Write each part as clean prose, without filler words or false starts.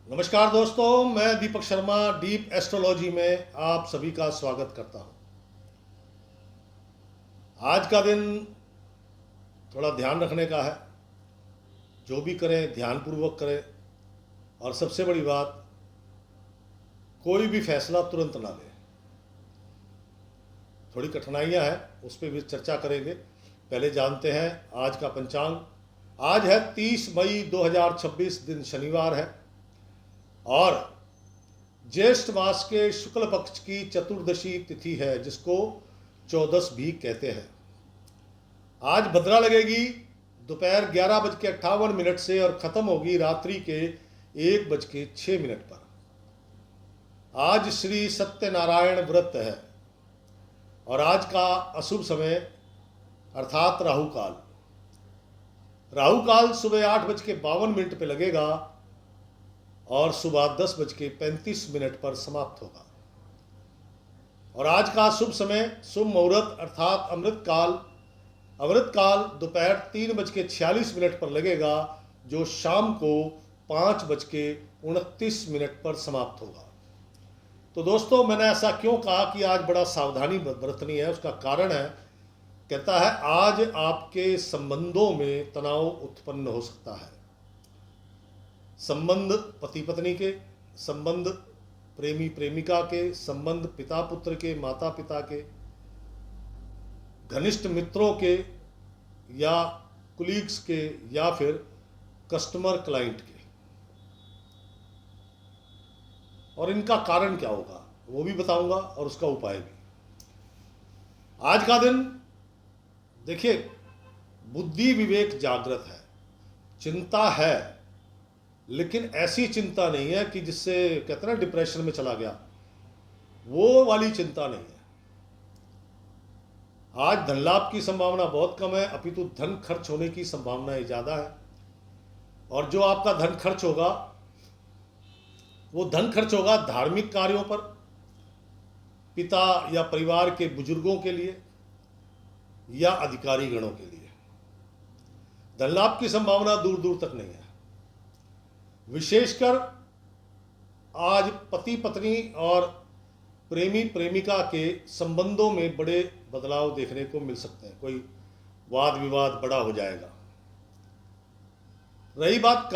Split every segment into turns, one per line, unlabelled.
नमस्कार दोस्तों, मैं दीपक शर्मा डीप एस्ट्रोलॉजी में आप सभी का स्वागत करता हूं। आज का दिन थोड़ा ध्यान रखने का है। जो भी करें ध्यानपूर्वक करें, और सबसे बड़ी बात, कोई भी फैसला तुरंत ना लें। थोड़ी कठिनाइयां हैं, उस पर भी चर्चा करेंगे। पहले जानते हैं आज का पंचांग। आज है 30 मई 2026, दिन शनिवार है, और ज्येष्ठ मास के शुक्ल पक्ष की चतुर्दशी तिथि है, जिसको चौदस भी कहते हैं। आज भद्रा लगेगी दोपहर 11:58 से और ख़त्म होगी रात्रि के 1:06 पर। आज श्री सत्यनारायण व्रत है, और आज का अशुभ समय अर्थात राहु काल। राहु काल सुबह 8:52 पे लगेगा और सुबह 10:35 पर समाप्त होगा। और आज का शुभ समय, शुभ मुहूर्त अर्थात अमृत काल दोपहर 3:46 पर लगेगा, जो शाम को 5:29 पर समाप्त होगा। तो दोस्तों, मैंने ऐसा क्यों कहा कि आज बड़ा सावधानी बरतनी है, उसका कारण है, कहता है आज आपके संबंधों में तनाव उत्पन्न हो सकता है। संबंध पति पत्नी के, संबंध प्रेमी प्रेमिका के, संबंध पिता पुत्र के, माता पिता के, घनिष्ठ मित्रों के, या कुलीग्स के, या फिर कस्टमर क्लाइंट के। और इनका कारण क्या होगा वो भी बताऊंगा, और उसका उपाय भी। आज का दिन देखिए, बुद्धि विवेक जागृत है, चिंता है, लेकिन ऐसी चिंता नहीं है कि जिससे कहते हैं ना डिप्रेशन में चला गया, वो वाली चिंता नहीं है। आज धन लाभ की संभावना बहुत कम है, अपितु धन खर्च होने की संभावनाएं ज़्यादा है। और जो आपका धन खर्च होगा, वो धन खर्च होगा धार्मिक कार्यों पर, पिता या परिवार के बुजुर्गों के लिए, या अधिकारी गणों के लिए। धन लाभ की संभावना दूर दूर तक नहीं है। विशेषकर आज पति पत्नी और प्रेमी प्रेमिका के संबंधों में बड़े बदलाव देखने को मिल सकते हैं। कोई वाद विवाद बड़ा हो जाएगा। रही बात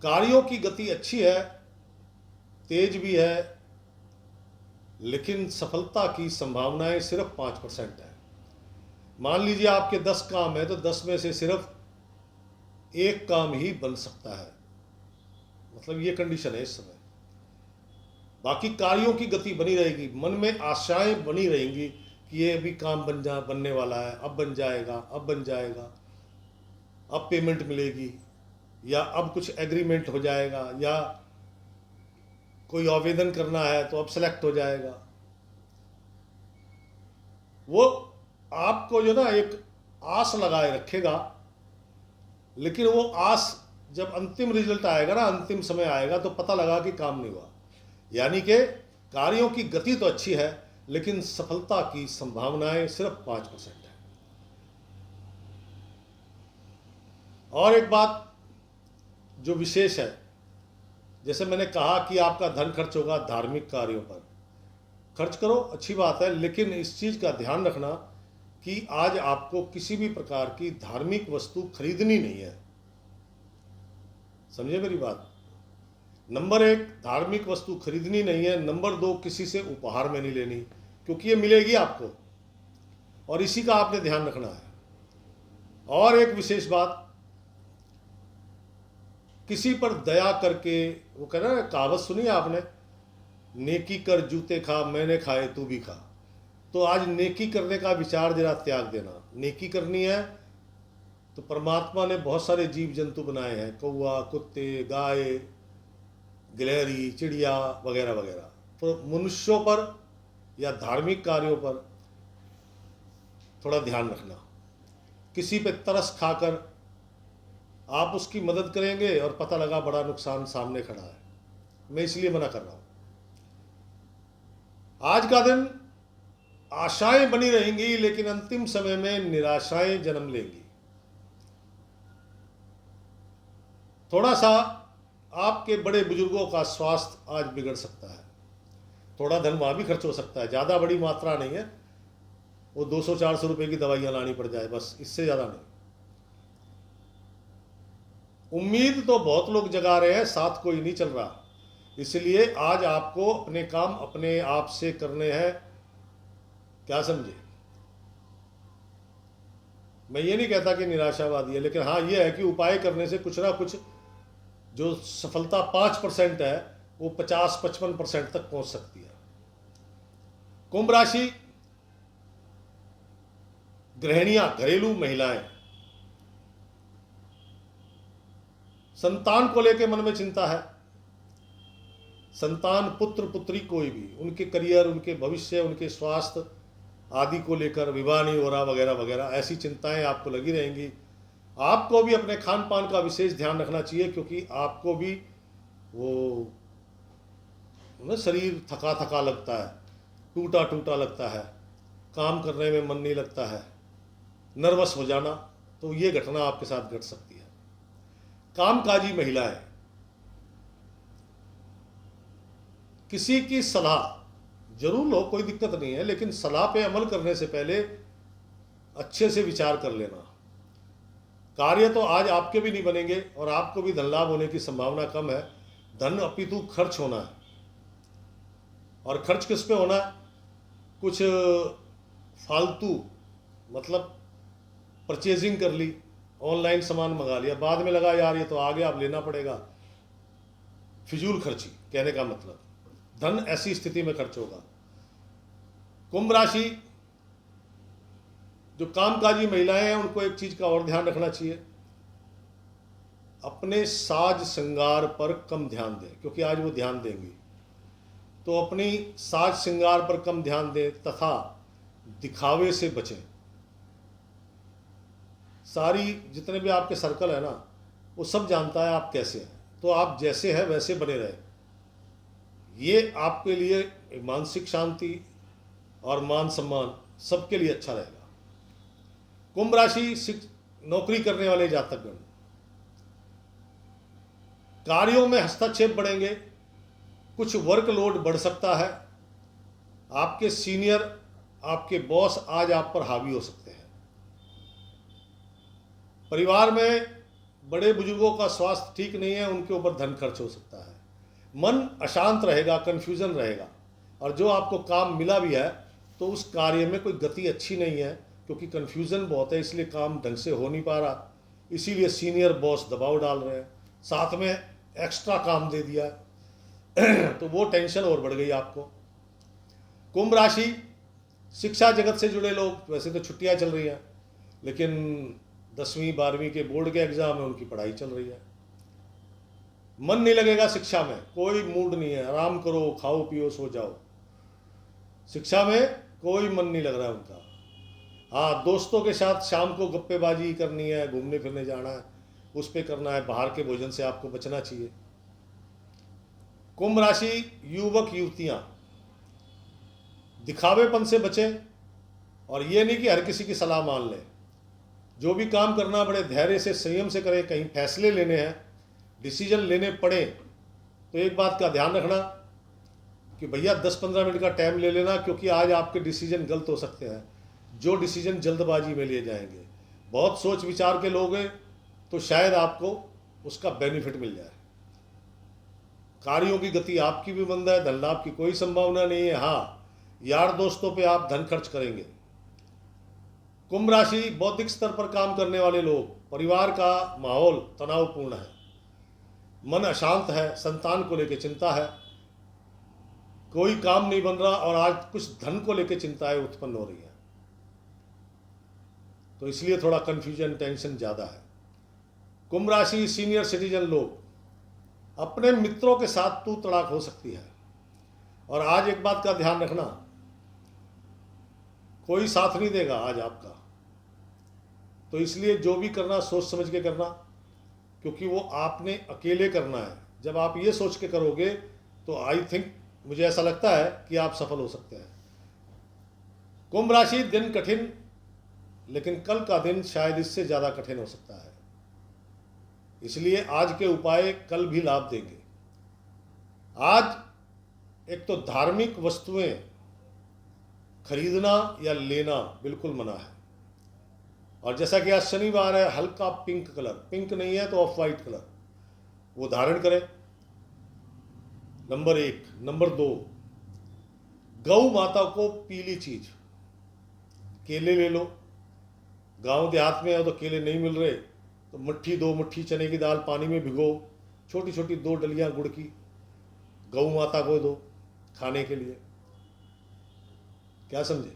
कार्यों की गति अच्छी है, तेज भी है, लेकिन सफलता की संभावनाएं सिर्फ 5% है। मान लीजिए आपके 10 काम है, तो 10 में से सिर्फ एक काम ही बन सकता है, मतलब ये कंडीशन है इस समय। बाकी कार्यों की गति बनी रहेगी, मन में आशाएं बनी रहेंगी कि ये भी काम बनने वाला है, अब बन जाएगा, अब पेमेंट मिलेगी, या अब कुछ एग्रीमेंट हो जाएगा, या कोई आवेदन करना है तो अब सेलेक्ट हो जाएगा। वो आपको जो ना एक आस लगाए रखेगा, लेकिन वो आस जब अंतिम रिजल्ट आएगा ना, अंतिम समय आएगा, तो पता लगा कि काम नहीं हुआ। यानी कि कार्यों की गति तो अच्छी है, लेकिन सफलता की संभावनाएं सिर्फ 5% है। और एक बात जो विशेष है, जैसे मैंने कहा कि आपका धन खर्च होगा धार्मिक कार्यों पर। खर्च करो, अच्छी बात है, लेकिन इस चीज़ का ध्यान रखना कि आज आपको किसी भी प्रकार की धार्मिक वस्तु खरीदनी नहीं है। समझे मेरी बात? नंबर 1, धार्मिक वस्तु खरीदनी नहीं है। नंबर 2, किसी से उपहार में नहीं लेनी, क्योंकि ये मिलेगी आपको, और इसी का आपने ध्यान रखना है। और एक विशेष बात, किसी पर दया करके, वो कह रहा है कहावत सुनी आपने, नेकी कर जूते खा, मैंने खाए तू भी खा। तो आज नेकी करने का विचार जरा त्याग देना। नेकी करनी है तो परमात्मा ने बहुत सारे जीव जंतु बनाए हैं, कौवा, कुत्ते, गाय, गिलहरी, चिड़िया वगैरह वगैरह। तो मनुष्यों पर या धार्मिक कार्यों पर थोड़ा ध्यान रखना। किसी पे तरस खाकर आप उसकी मदद करेंगे और पता लगा बड़ा नुकसान सामने खड़ा है। मैं इसलिए मना कर रहा हूं। आज का दिन आशाएं बनी रहेंगी, लेकिन अंतिम समय में निराशाएं जन्म लेंगी। थोड़ा सा आपके बड़े बुजुर्गों का स्वास्थ्य आज बिगड़ सकता है। थोड़ा धन वहाँ भी खर्च हो सकता है, ज़्यादा बड़ी मात्रा नहीं है, वो 200-400 रुपये की दवाइयाँ लानी पड़ जाए बस, इससे ज़्यादा नहीं। उम्मीद तो बहुत लोग जगा रहे हैं, साथ कोई नहीं चल रहा, इसलिए आज आपको अपने काम अपने आप से करने हैं। क्या समझे? मैं ये नहीं कहता कि निराशावादी है, लेकिन हाँ ये है कि उपाय करने से कुछ ना कुछ जो सफलता 5% है वो 50-55% तक पहुंच सकती है। कुंभ राशि, गृहिणियां, घरेलू महिलाएं, संतान को लेकर मन में चिंता है। संतान, पुत्र पुत्री कोई भी, उनके करियर, उनके भविष्य, उनके स्वास्थ्य आदि को लेकर विवाह नहीं हो रहा वगैरह वगैरह, ऐसी चिंताएं आपको लगी रहेंगी। आपको भी अपने खान पान का विशेष ध्यान रखना चाहिए, क्योंकि आपको भी वो ना शरीर थका थका लगता है, टूटा टूटा लगता है, काम करने में मन नहीं लगता है, नर्वस हो जाना, तो ये घटना आपके साथ घट सकती है। कामकाजी महिलाएं, किसी की सलाह जरूर लो, कोई दिक्कत नहीं है, लेकिन सलाह पे अमल करने से पहले अच्छे से विचार कर लेना। कार्य तो आज आपके भी नहीं बनेंगे और आपको भी धन लाभ होने की संभावना कम है। धन अपितु खर्च होना है, और खर्च किस पे होना है? कुछ फालतू, मतलब परचेजिंग कर ली, ऑनलाइन सामान मंगा लिया, बाद में लगा यार ये तो आ गया अब लेना पड़ेगा, फिजूल खर्ची कहने का मतलब, धन ऐसी स्थिति में खर्च होगा। कुंभ राशि, जो कामकाजी महिलाएं हैं उनको एक चीज का और ध्यान रखना चाहिए, अपने साज श्रृंगार पर कम ध्यान दें, क्योंकि आज वो ध्यान देंगी, तो अपनी साज श्रृंगार पर कम ध्यान दें तथा दिखावे से बचें। सारी जितने भी आपके सर्कल है ना, वो सब जानता है आप कैसे हैं, तो आप जैसे हैं वैसे बने रहे, ये आपके लिए मानसिक शांति और मान सम्मान सबके लिए अच्छा रहेगा। कुंभ राशि, नौकरी करने वाले जातकगण, कार्यों में हस्तक्षेप बढ़ेंगे, कुछ वर्कलोड बढ़ सकता है, आपके सीनियर, आपके बॉस आज आप पर हावी हो सकते हैं। परिवार में बड़े बुजुर्गों का स्वास्थ्य ठीक नहीं है, उनके ऊपर धन खर्च हो सकता है, मन अशांत रहेगा, कन्फ्यूजन रहेगा, और जो आपको काम मिला भी है तो उस कार्य में कोई गति अच्छी नहीं है, क्योंकि कन्फ्यूजन बहुत है, इसलिए काम ढंग से हो नहीं पा रहा, इसीलिए सीनियर बॉस दबाव डाल रहे हैं, साथ में एक्स्ट्रा काम दे दिया तो वो टेंशन और बढ़ गई आपको। कुंभ राशि, शिक्षा जगत से जुड़े लोग, वैसे तो छुट्टियां चल रही हैं, लेकिन 10वीं 12वीं के बोर्ड के एग्जाम है, उनकी पढ़ाई चल रही है, मन नहीं लगेगा शिक्षा में, कोई मूड नहीं है, आराम करो, खाओ पियो सो जाओ, शिक्षा में कोई मन नहीं लग रहा है उनका। हाँ, दोस्तों के साथ शाम को गप्पेबाजी करनी है, घूमने फिरने जाना है, उस पर करना है, बाहर के भोजन से आपको बचना चाहिए। कुंभ राशि, युवक युवतियां, दिखावेपन से बचें, और ये नहीं कि हर किसी की सलाह मान लें, जो भी काम करना बड़े धैर्य से संयम से करें। कहीं फैसले लेने हैं, डिसीजन लेने पड़े तो एक बात का ध्यान रखना कि भैया 10-15 मिनट का टाइम ले लेना, क्योंकि आज आपके डिसीजन गलत हो सकते हैं, जो डिसीजन जल्दबाजी में लिए जाएंगे। बहुत सोच विचार के लोग हैं तो शायद आपको उसका बेनिफिट मिल जाए। कार्यों की गति आपकी भी मंद है, धन लाभ की कोई संभावना नहीं है। हाँ, यार दोस्तों पे आप धन खर्च करेंगे। कुंभ राशि, बौद्धिक स्तर पर काम करने वाले लोग, परिवार का माहौल तनावपूर्ण है, मन अशांत है, संतान को लेकर चिंता है, कोई काम नहीं बन रहा, और आज कुछ धन को लेकर चिंताएं उत्पन्न हो रही है, तो इसलिए थोड़ा कंफ्यूजन, टेंशन ज़्यादा है। कुंभ राशि, सीनियर सिटीजन लोग, अपने मित्रों के साथ तू तड़ाक हो सकती है, और आज एक बात का ध्यान रखना, कोई साथ नहीं देगा आज आपका, तो इसलिए जो भी करना सोच समझ के करना, क्योंकि वो आपने अकेले करना है। जब आप ये सोच के करोगे तो आई थिंक, मुझे ऐसा लगता है कि आप सफल हो सकते हैं। कुंभ राशि, दिन कठिन, लेकिन कल का दिन शायद इससे ज़्यादा कठिन हो सकता है। इसलिए आज के उपाय कल भी लाभ देंगे। आज एक तो धार्मिक वस्तुएं खरीदना या लेना बिल्कुल मना है। और जैसा कि आज शनिवार है, हल्का पिंक कलर, पिंक नहीं है तो ऑफ वाइट कलर, वो धारण करें, नंबर 1। नंबर 2, गौ माता को पीली चीज, केले ले लो। गांव देहात में है तो केले नहीं मिल रहे तो मुट्ठी 2 मुट्ठी चने की दाल पानी में भिगो, छोटी छोटी 2 डलियां गुड़ की, गौ माता को दो खाने के लिए। क्या समझे?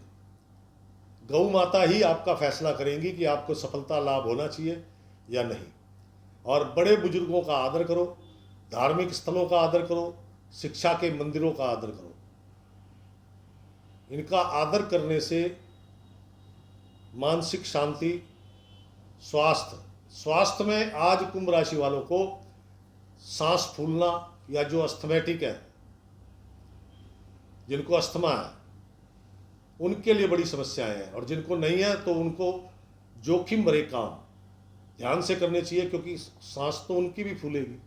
गौ माता ही आपका फैसला करेंगी कि आपको सफलता लाभ होना चाहिए या नहीं। और बड़े बुजुर्गों का आदर करो, धार्मिक स्थलों का आदर करो, शिक्षा के मंदिरों का आदर करो। इनका आदर करने से मानसिक शांति, स्वास्थ्य में आज कुंभ राशि वालों को सांस फूलना या जो अस्थमैटिक है, जिनको अस्थमा है, उनके लिए बड़ी समस्याएं हैं। और जिनको नहीं है तो उनको जोखिम भरे काम ध्यान से करने चाहिए, क्योंकि सांस तो उनकी भी फूलेगी,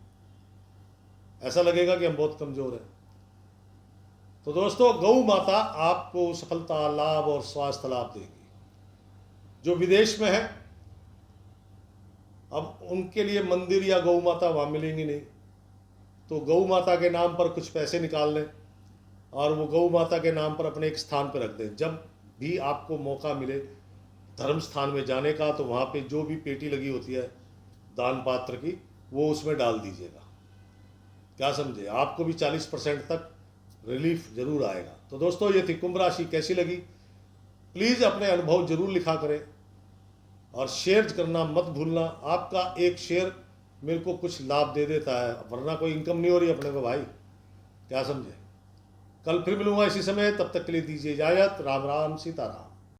ऐसा लगेगा कि हम बहुत कमजोर हैं। तो दोस्तों, गौ माता आपको सफलता, लाभ और स्वास्थ्य लाभ देगी। जो विदेश में है, अब उनके लिए मंदिर या गौ माता वहाँ मिलेंगी नहीं, तो गौ माता के नाम पर कुछ पैसे निकाल लें और वो गौ माता के नाम पर अपने एक स्थान पर रख दें। जब भी आपको मौका मिले धर्म स्थान में जाने का, तो वहाँ पे जो भी पेटी लगी होती है दान पात्र की, वो उसमें डाल दीजिएगा। क्या समझे? आपको भी 40% तक रिलीफ जरूर आएगा। तो दोस्तों, ये थी कुंभ राशि। कैसी लगी प्लीज़ अपने अनुभव जरूर लिखा करें और शेयर करना मत भूलना। आपका एक शेयर मेरे को कुछ लाभ दे देता है, वरना कोई इनकम नहीं हो रही अपने को भाई। क्या समझे? कल फिर मिलूंगा इसी समय, तब तक के लिए दीजिए इजाजत। राम राम, सीताराम।